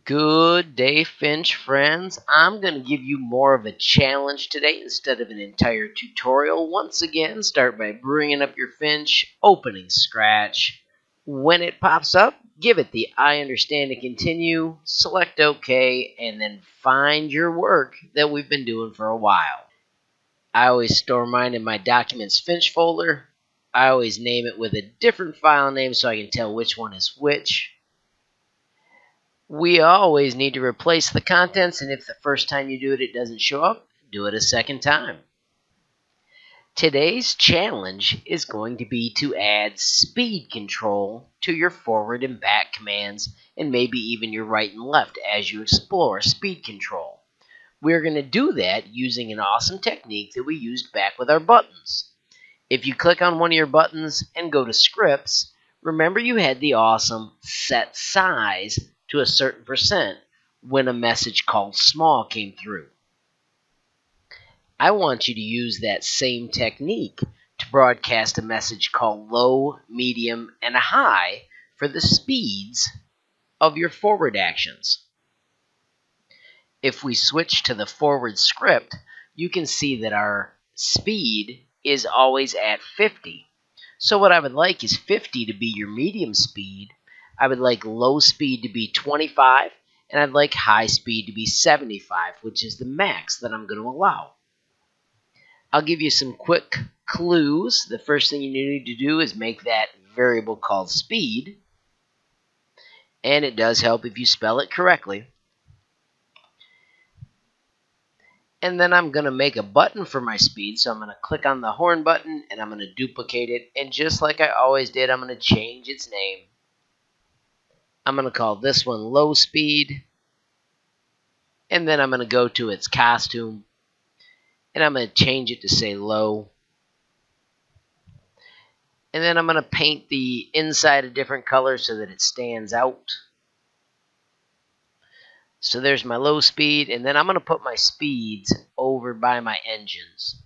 Good day, Finch friends. I'm going to give you more of a challenge today instead of an entire tutorial. Once again, start by bringing up your Finch, opening Scratch. When it pops up, give it the I understand to continue, select OK, and then find your work that we've been doing for a while. I always store mine in my Documents Finch folder. I always name it with a different file name so I can tell which one is which. We always need to replace the contents, and if the first time you do it, it doesn't show up, do it a second time. Today's challenge is going to be to add speed control to your forward and back commands, and maybe even your right and left as you explore speed control. We're going to do that using an awesome technique that we used back with our buttons. If you click on one of your buttons and go to scripts, remember you had the awesome set size to a certain percent when a message called small came through. I want you to use that same technique to broadcast a message called low, medium, and high for the speeds of your forward actions. If we switch to the forward script, you can see that our speed is always at 50. So what I would like is 50 to be your medium speed. I would like low speed to be 25, and I'd like high speed to be 75, which is the max that I'm going to allow. I'll give you some quick clues. The first thing you need to do is make that variable called speed, and it does help if you spell it correctly. And then I'm going to make a button for my speed, so I'm going to click on the horn button, and I'm going to duplicate it, and just like I always did, I'm going to change its name. I'm going to call this one low speed, and then I'm going to go to its costume, and I'm going to change it to say low. And then I'm going to paint the inside a different color so that it stands out. So there's my low speed, and then I'm going to put my speeds over by my engines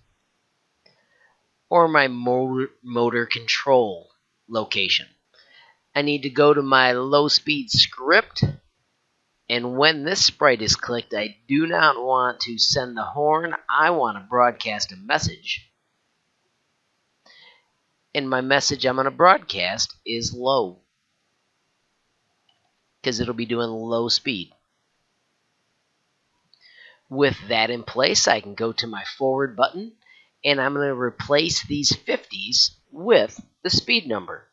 or my motor control location. I need to go to my low speed script, and when this sprite is clicked, I do not want to send the horn. I want to broadcast a message. And my message I'm going to broadcast is low, because it'll be doing low speed. With that in place, I can go to my forward button, and I'm going to replace these 50s with the speed number,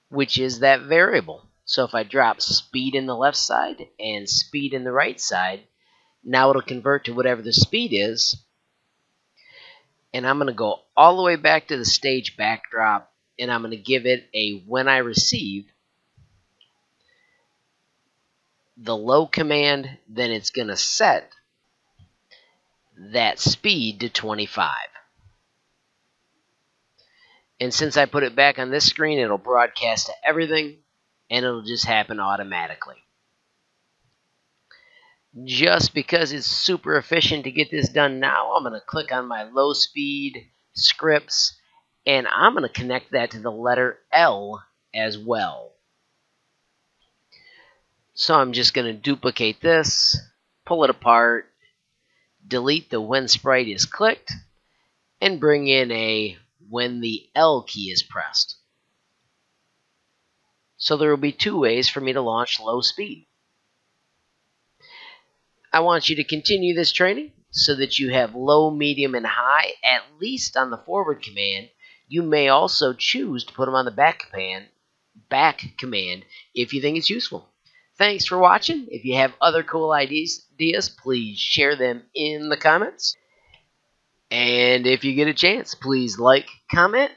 which is that variable. So if I drop speed in the left side and speed in the right side, now it'll convert to whatever the speed is. And I'm going to go all the way back to the stage backdrop, and I'm going to give it a when I receive the low command, then it's going to set that speed to 25. And since I put it back on this screen, it'll broadcast to everything, and it'll just happen automatically. Just because it's super efficient to get this done now, I'm going to click on my low speed scripts, and I'm going to connect that to the letter L as well. So I'm just going to duplicate this, pull it apart, delete the when sprite is clicked, and bring in a when the L key is pressed. So there will be two ways for me to launch low speed. I want you to continue this training so that you have low, medium, and high, at least on the forward command. You may also choose to put them on the back command if you think it's useful. Thanks for watching. If you have other cool ideas, please share them in the comments. And if you get a chance, please like, comment,